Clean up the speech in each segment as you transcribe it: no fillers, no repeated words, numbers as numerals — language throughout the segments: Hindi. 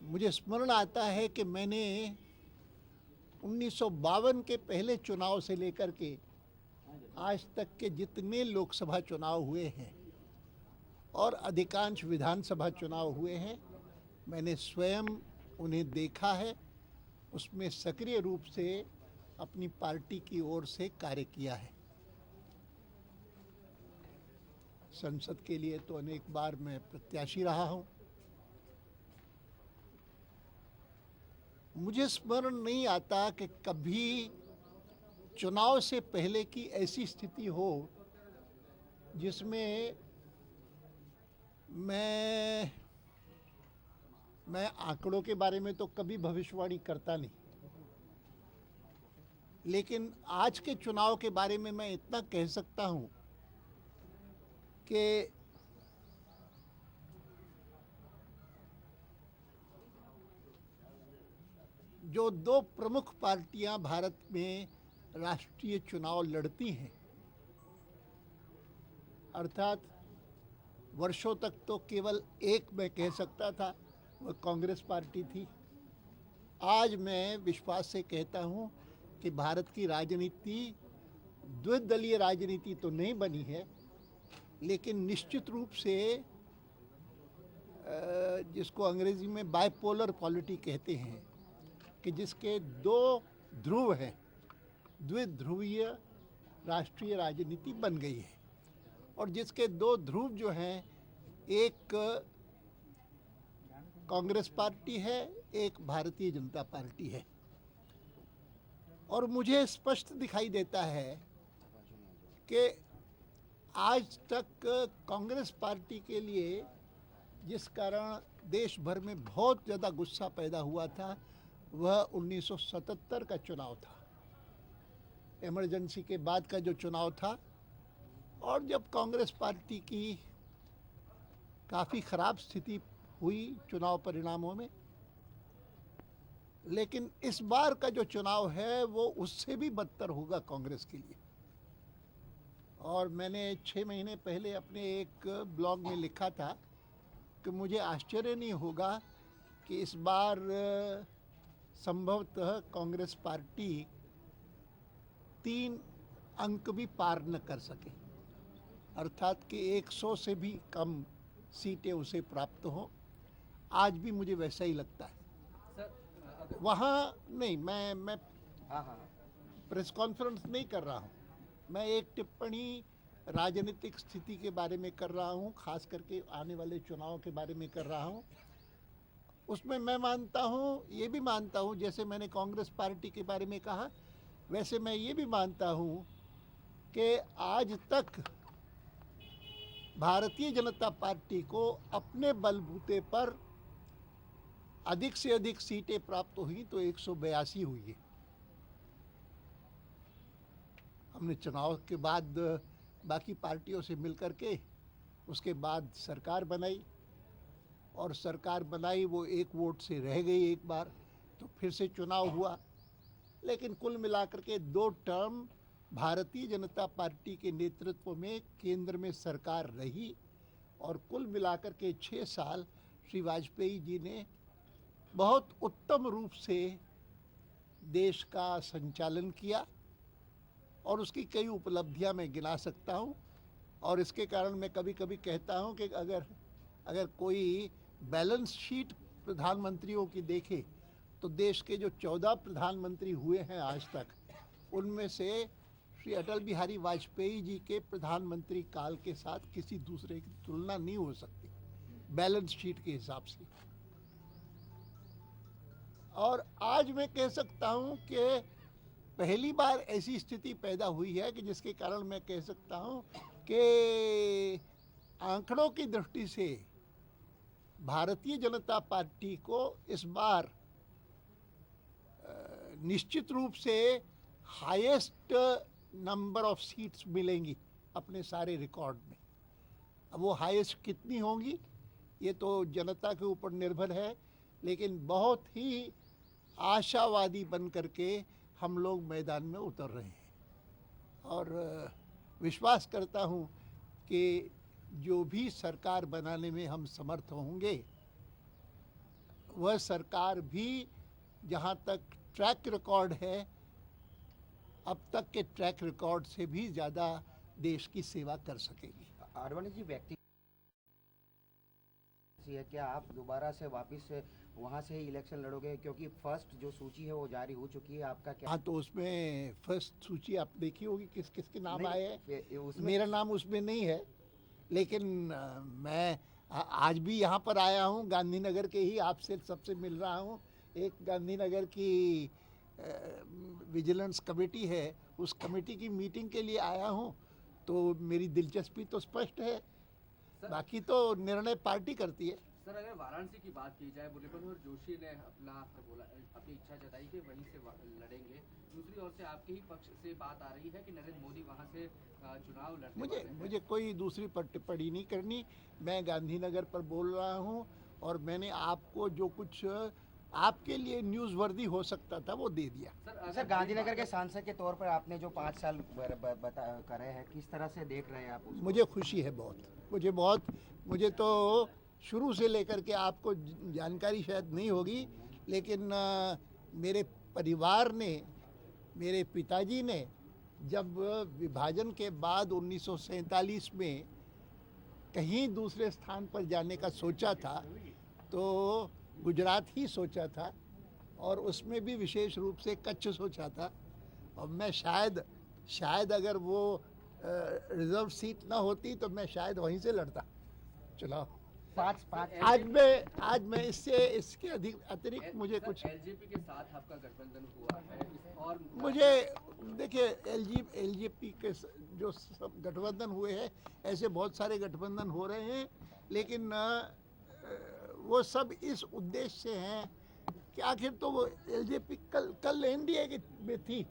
मुझे स्मरण आता है कि मैंने 1952 के पहले चुनाव से लेकर के आज तक के जितने लोकसभा चुनाव हुए हैं और अधिकांश विधानसभा चुनाव हुए हैं, मैंने स्वयं उन्हें देखा है, उसमें सक्रिय रूप से अपनी पार्टी की ओर से कार्य किया है। संसद के लिए तो अनेक बार मैं प्रत्याशी रहा हूं। मुझे स्मरण नहीं आता कि कभी चुनाव से पहले की ऐसी स्थिति हो जिसमें मैं आंकड़ों के बारे में तो कभी भविष्यवाणी करता नहीं, लेकिन आज के चुनाव के बारे में मैं इतना कह सकता हूं कि जो दो प्रमुख पार्टियां भारत में राष्ट्रीय चुनाव लड़ती हैं, अर्थात वर्षों तक तो केवल एक मैं कह सकता था, वह कांग्रेस पार्टी थी। आज मैं विश्वास से कहता हूं कि भारत की राजनीति द्विदलीय राजनीति तो नहीं बनी है, लेकिन निश्चित रूप से जिसको अंग्रेजी में बाइपोलर पॉलिटी कहते हैं कि जिसके दो ध्रुव हैं, द्विध्रुवीय राष्ट्रीय राजनीति बन गई है। और जिसके दो ध्रुव जो हैं, एक कांग्रेस पार्टी है, एक भारतीय जनता पार्टी है। और मुझे स्पष्ट दिखाई देता है कि आज तक कांग्रेस पार्टी के लिए जिस कारण देश भर में बहुत ज़्यादा गुस्सा पैदा हुआ था, वह 1977 का चुनाव था, इमरजेंसी के बाद का जो चुनाव था। और जब कांग्रेस पार्टी की काफ़ी ख़राब स्थिति हुई चुनाव परिणामों में, लेकिन इस बार का जो चुनाव है वो उससे भी बदतर होगा कांग्रेस के लिए। और मैंने 6 महीने पहले अपने एक ब्लॉग में लिखा था कि मुझे आश्चर्य नहीं होगा कि इस बार संभवतः कांग्रेस पार्टी 3 अंक भी पार न कर सके, अर्थात कि 100 से भी कम सीटें उसे प्राप्त हों। आज भी मुझे वैसा ही लगता है। वहाँ नहीं, मैं प्रेस कॉन्फ्रेंस नहीं कर रहा हूँ, मैं एक टिप्पणी राजनीतिक स्थिति के बारे में कर रहा हूँ, खास करके आने वाले चुनाव के बारे में कर रहा हूँ। उसमें मैं मानता हूँ, ये भी मानता हूँ, जैसे मैंने कांग्रेस पार्टी के बारे में कहा, वैसे मैं ये भी मानता हूँ कि आज तक भारतीय जनता पार्टी को अपने बलबूते पर अधिक से अधिक सीटें प्राप्त हुई तो 182 हुई है। हमने चुनाव के बाद बाकी पार्टियों से मिलकर के उसके बाद सरकार बनाई, और सरकार बनाई वो एक वोट से रह गई एक बार, तो फिर से चुनाव हुआ। लेकिन कुल मिलाकर के 2 टर्म भारतीय जनता पार्टी के नेतृत्व में केंद्र में सरकार रही, और कुल मिलाकर के 6 साल श्री वाजपेयी जी ने बहुत उत्तम रूप से देश का संचालन किया, और उसकी कई उपलब्धियां मैं गिना सकता हूं। और इसके कारण मैं कभी कभी कहता हूं कि अगर कोई बैलेंस शीट प्रधानमंत्रियों की देखे तो देश के जो 14 प्रधानमंत्री हुए हैं आज तक, उनमें से श्री अटल बिहारी वाजपेयी जी के प्रधानमंत्री काल के साथ किसी दूसरे की तुलना नहीं हो सकती बैलेंस शीट के हिसाब से। और आज मैं कह सकता हूं कि पहली बार ऐसी स्थिति पैदा हुई है कि जिसके कारण मैं कह सकता हूं कि आंकड़ों की दृष्टि से भारतीय जनता पार्टी को इस बार निश्चित रूप से हाईएस्ट नंबर ऑफ सीट्स मिलेंगी अपने सारे रिकॉर्ड में। अब वो हाईएस्ट कितनी होंगी ये तो जनता के ऊपर निर्भर है, लेकिन बहुत ही आशावादी बन करके हम लोग मैदान में उतर रहे हैं। और विश्वास करता हूं कि जो भी सरकार बनाने में हम समर्थ होंगे वह सरकार भी जहाँ तक ट्रैक रिकॉर्ड है, अब तक के ट्रैक रिकॉर्ड से भी ज़्यादा देश की सेवा कर सकेगी। आडवाणी जी, व्यक्ति है, क्या आप दोबारा से वापस वहां से ही इलेक्शन लड़ोगे, क्योंकि फर्स्ट जो सूची है वो जारी हो चुकी है, आपका क्या? हाँ, तो उसमें फर्स्ट सूची आप देखी होगी किस किस के नाम आए हैं। उसमें मेरा नाम उसमें नहीं है, लेकिन मैं आज भी यहाँ पर आया हूँ, गांधीनगर के ही आपसे सबसे मिल रहा हूँ। एक गांधीनगर की विजिलेंस कमेटी है, उस कमेटी की मीटिंग के लिए आया हूँ, तो मेरी दिलचस्पी तो स्पष्ट है, बाकी तो निर्णय पार्टी करती है। सर, अगर वाराणसी की बात की जाए, मुरलीधर जोशी ने अपनी इच्छा जताई कि वहीं से लड़ेंगे। दूसरी ओर से आपके ही पक्ष से बात आ रही है कि नरेंद्र मोदी वहां से चुनाव लड़ने मुझे कोई दूसरी टिप्पणी नहीं करनी। मैं गांधीनगर पर बोल रहा हूं और मैंने आपको जो कुछ आपके लिए न्यूज़ वर्दी हो सकता था वो दे दिया। सर, गांधीनगर के सांसद के तौर पर आपने जो 5 साल करे हैं, किस तरह से देख रहे हैं आप उसको? मुझे खुशी है बहुत। मुझे तो शुरू से लेकर के आपको जानकारी शायद नहीं होगी, लेकिन मेरे परिवार ने, मेरे पिताजी ने जब विभाजन के बाद 1947 में कहीं दूसरे स्थान पर जाने का सोचा था तो गुजरात ही सोचा था, और उसमें भी विशेष रूप से कच्छ सोचा था। और मैं शायद अगर वो रिजर्व सीट ना होती तो मैं शायद वहीं से लड़ता चुनाव। आज मैं इसके अतिरिक्त मुझे कुछ एलजेपी के साथ आपका गठबंधन हुआ है, और मुझे देखिए, एलजेपी के जो सब गठबंधन हुए हैं, ऐसे बहुत सारे गठबंधन हो रहे हैं, लेकिन वो सब इस उद्देश्य से हैं कि आखिर तो वो एलजेपी कल एनडीए में थी,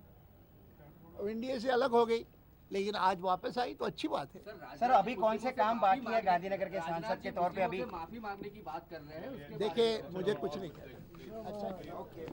और एनडीए से अलग हो गई, लेकिन आज वापस आई तो अच्छी बात है। सर, अभी कौन से काम बाकी है गांधीनगर के सांसद के तौर पे? अभी माफी मांगने की बात कर रहे हैं। देखिए, मुझे कुछ नहीं कहना। अच्छा, ओके।